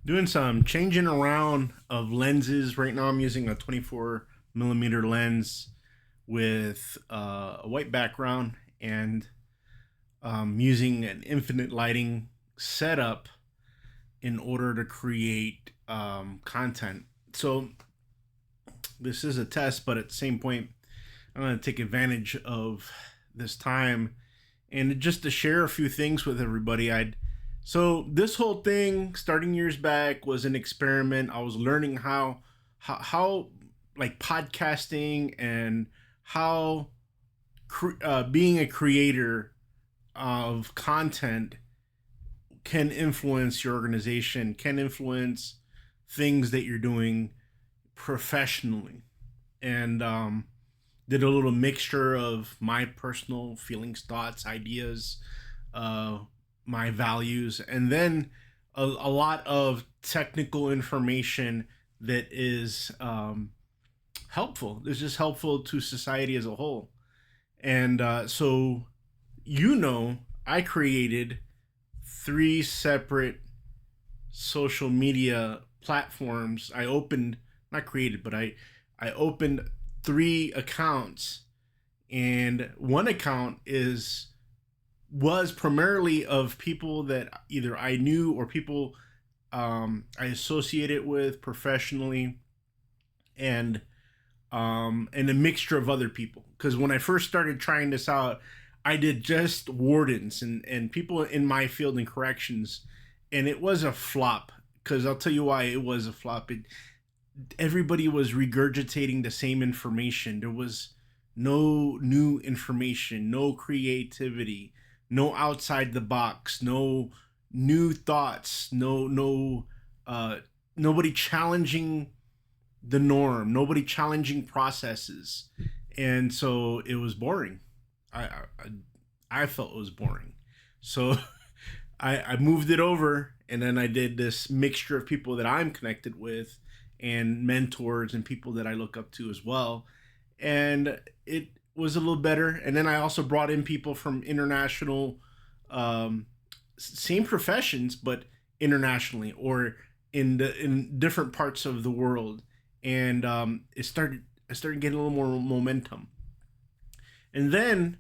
Doing some changing around of lenses. Right now, I'm using a 24 millimeter lens with a white background and using an infinite lighting setup in order to create content. So, this is a test, but at the same point, I'm going to take advantage of this time and just to share a few things with everybody. So this whole thing starting years back was an experiment. I was learning how like podcasting and how being a creator of content can influence your organization, can influence things that you're doing professionally. And did a little mixture of my personal feelings, thoughts, ideas, uh, my values, and then a lot of technical information that is helpful. It's just helpful to society as a whole. And I created three separate social media platforms. Not created, but I opened three accounts, and one account is was primarily of people that either I knew or people I associated with professionally, and and a mixture of other people. Because when I first started trying this out, I did just wardens and people in my field in corrections, and it was a flop. Because I'll tell you why it was a flop. Everybody was regurgitating the same information. There was no new information, no creativity, no outside the box, no new thoughts, nobody challenging the norm, nobody challenging processes, and so it was boring. I felt it was boring, so I moved it over, and then I did this mixture of people that I'm connected with, and mentors and people that I look up to as well, and it was a little better. And then I also brought in people from international, um, same professions, but internationally or in different parts of the world, and I started getting a little more momentum. And then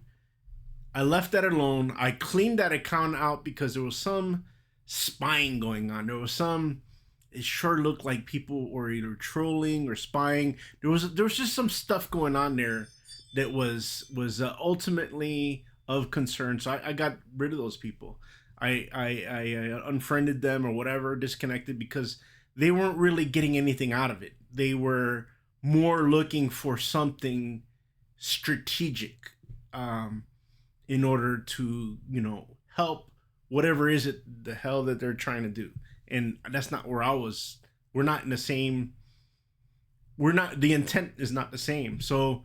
I left that alone. I cleaned that account out because there was some spying going on. There was some. It sure looked like people were either trolling or spying. There was just some stuff going on there that was ultimately of concern. So I got rid of those people. I unfriended them or whatever, disconnected, because they weren't really getting anything out of it. They were more looking for something strategic, um, in order to help whatever is it the hell that they're trying to do. And that's not where I was. We're not in the same. We're not. The intent is not the same. So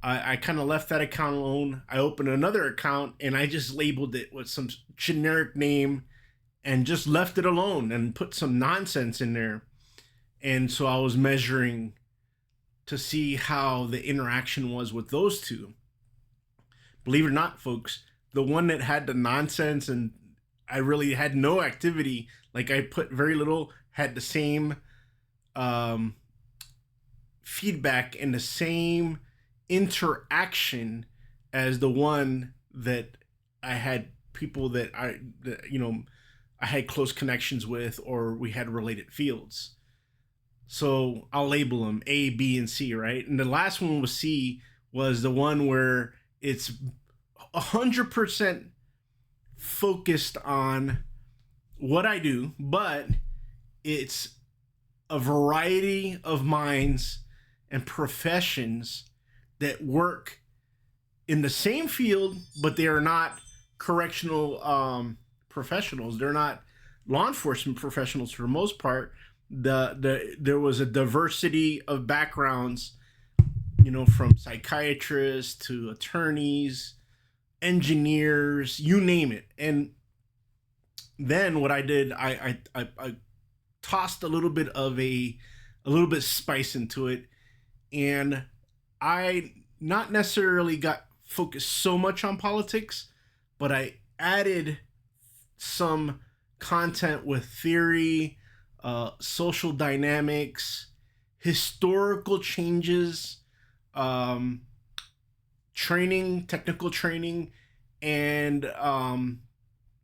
I kind of left that account alone. I opened another account and I just labeled it with some generic name and just left it alone and put some nonsense in there. And so I was measuring to see how the interaction was with those two. Believe it or not, folks, the one that had the nonsense and I really had no activity, like I put very little, had the same um, feedback and the same interaction as the one that I had people that I had close connections with or we had related fields. So I'll label them A, B, and C, right? And the last one was C, was the one where it's 100% focused on what I do, but it's a variety of minds and professions that work in the same field, but they are not correctional professionals. They're not law enforcement professionals for the most part. There was a diversity of backgrounds, from psychiatrists to attorneys, engineers, you name it. And then what I did, I tossed a little bit spice into it, and I not necessarily got focused so much on politics, but I added some content with theory, social dynamics, historical changes, um, training, technical training, and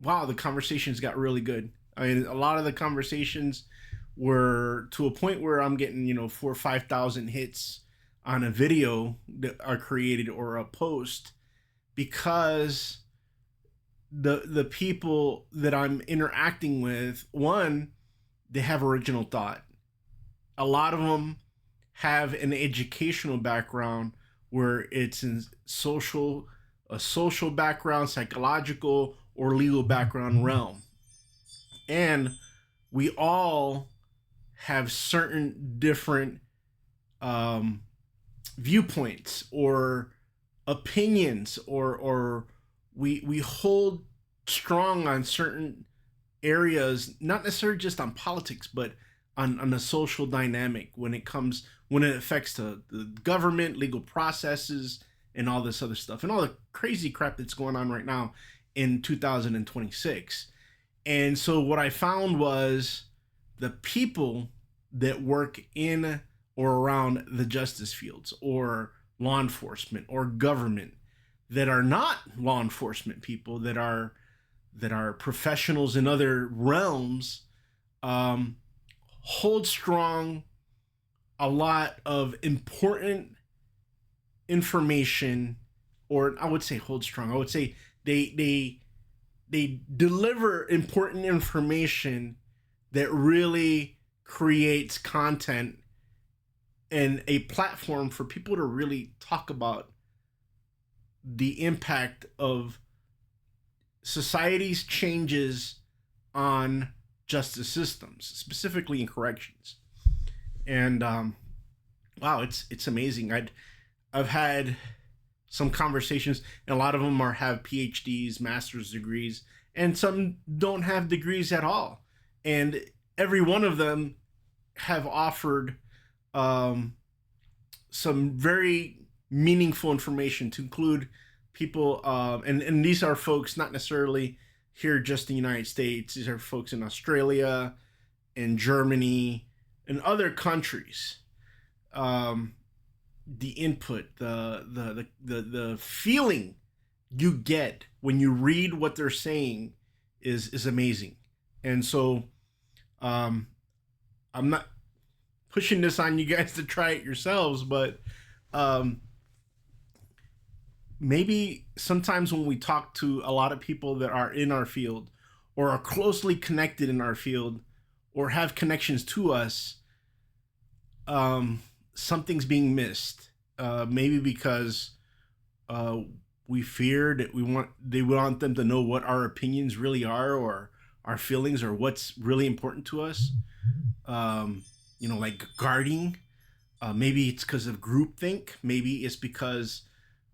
wow, the conversations got really good. I mean, a lot of the conversations were to a point where I'm getting 4 or 5 thousand hits on a video that are created or a post because the people that I'm interacting with, one, they have original thought. A lot of them have an educational background where it's in a social background, psychological or legal background realm. And we all have certain different um, viewpoints or opinions, or we hold strong on certain areas, not necessarily just on politics, but on the social dynamic when it affects the government, legal processes, and all this other stuff, and all the crazy crap that's going on right now in 2026. And so what I found was the people that work in or around the justice fields or law enforcement or government that are not law enforcement people, that are professionals in other realms, hold strong a lot of important information, or I would say hold strong. I would say they deliver important information that really creates content and a platform for people to really talk about the impact of society's changes on justice systems, specifically in corrections. And wow, it's amazing. I've had some conversations, and a lot of them have PhDs, master's degrees, and some don't have degrees at all. And every one of them have offered some very meaningful information to include people, and these are folks not necessarily here just in the United States. These are folks in Australia and Germany and other countries. The input, the feeling you get when you read what they're saying is amazing. And so I'm not pushing this on you guys to try it yourselves, but maybe sometimes when we talk to a lot of people that are in our field or are closely connected in our field or have connections to us, something's being missed. Maybe because we fear that they want them to know what our opinions really are, or our feelings, or what's really important to us. Like guarding. Maybe it's because of groupthink. Maybe it's because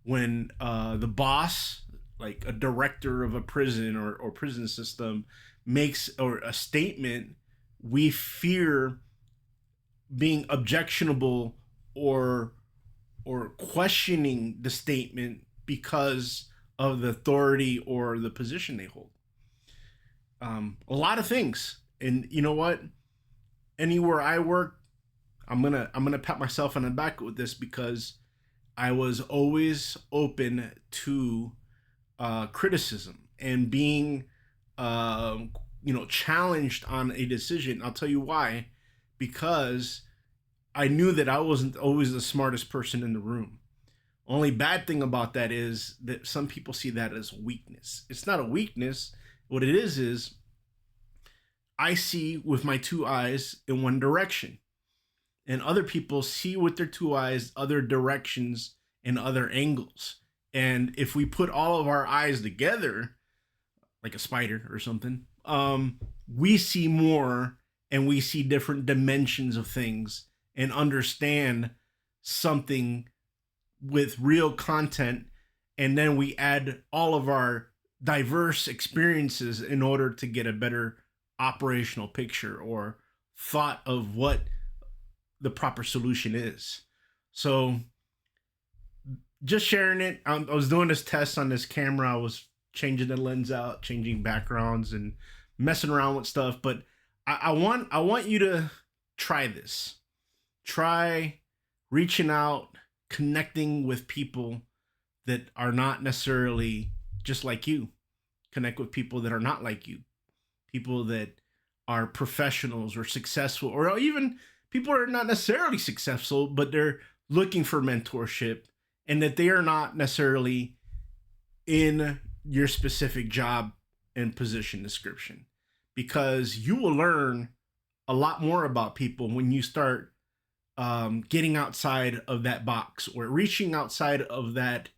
when the boss, like a director of a prison or prison system, makes or a statement, we fear being objectionable or questioning the statement because of the authority or the position they hold. A lot of things, and you know what? Anywhere I work, I'm gonna pat myself on the back with this because I was always open to criticism and being challenged on a decision. I'll tell you why. Because I knew that I wasn't always the smartest person in the room. Only bad thing about that is that some people see that as weakness. It's not a weakness. What it is I see with my two eyes in one direction, and other people see with their two eyes other directions and other angles. And if we put all of our eyes together, like a spider or something, we see more, and we see different dimensions of things and understand something with real content. And then we add all of our diverse experiences in order to get a better operational picture or thought of what the proper solution is. So just sharing it. I was doing this test on this camera. I was changing the lens out, changing backgrounds, and messing around with stuff. But I want you to try this. Try reaching out, connecting with people that are not necessarily just like you. Connect with people that are not like you. People that are professionals or successful, or even people are not necessarily successful, but they're looking for mentorship, and that they are not necessarily in your specific job and position description, because you will learn a lot more about people when you start getting outside of that box or reaching outside of that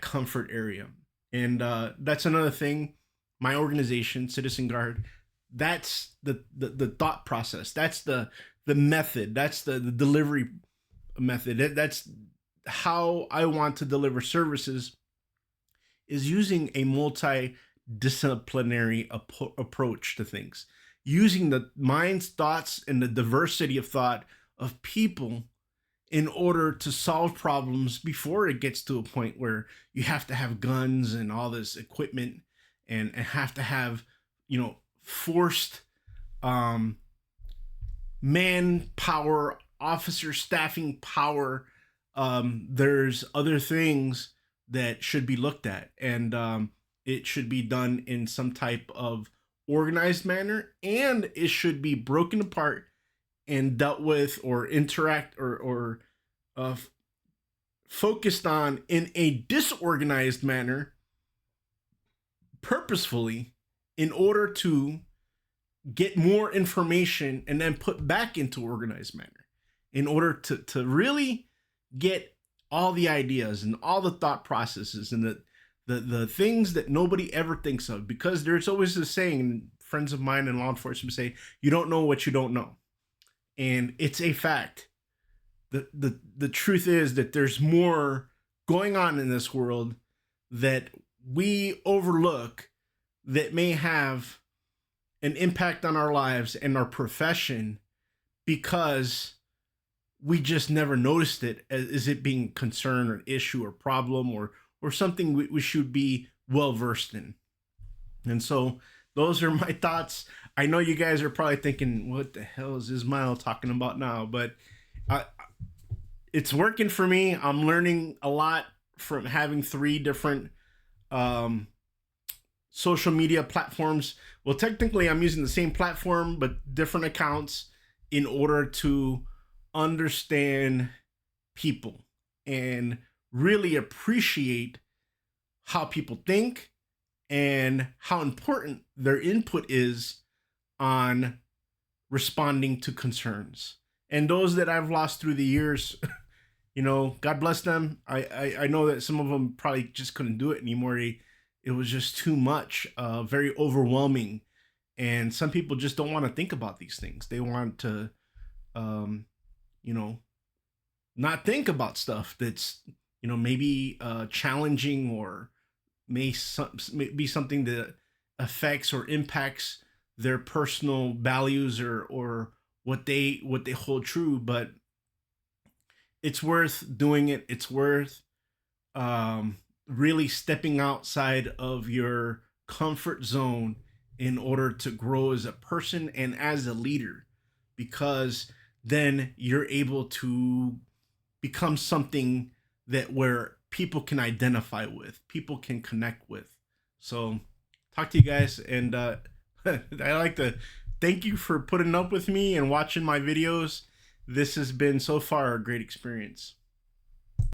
comfort area. And that's another thing. My organization, Citizen Guard, that's the thought process. That's the method. That's the delivery method. That's how I want to deliver services, is using a multidisciplinary approach to things, using the mind's thoughts and the diversity of thought of people in order to solve problems before it gets to a point where you have to have guns and all this equipment, and have to have, forced manpower, officer staffing power. There's other things that should be looked at, and it should be done in some type of organized manner, and it should be broken apart and dealt with, or interact, or focused on in a disorganized manner, purposefully, in order to get more information and then put back into organized manner, in order to really get all the ideas and all the thought processes and the things that nobody ever thinks of. Because there's always this saying, friends of mine in law enforcement say, you don't know what you don't know. And it's a fact. The truth is that there's more going on in this world that we overlook, that may have an impact on our lives and our profession, because we just never noticed it as it being concern or issue or problem, or something we should be well versed in. And so those are my thoughts. I know you guys are probably thinking, what the hell is Ismail talking about now? But it's working for me. I'm learning a lot from having 3 different social media platforms. Well, technically I'm using the same platform, but different accounts, in order to understand people and really appreciate how people think and how important their input is on responding to concerns. And those that I've lost through the years, God bless them. I know that some of them probably just couldn't do it anymore. It was just too much, very overwhelming. And some people just don't want to think about these things. They want to, not think about stuff that's, maybe challenging, or may be something that affects or impacts their personal values, or what they hold true. But it's worth doing it. It's worth really stepping outside of your comfort zone in order to grow as a person and as a leader, because then you're able to become something that where people can identify with, people can connect with. So talk to you guys, and I like to thank you for putting up with me and watching my videos. This has been so far a great experience.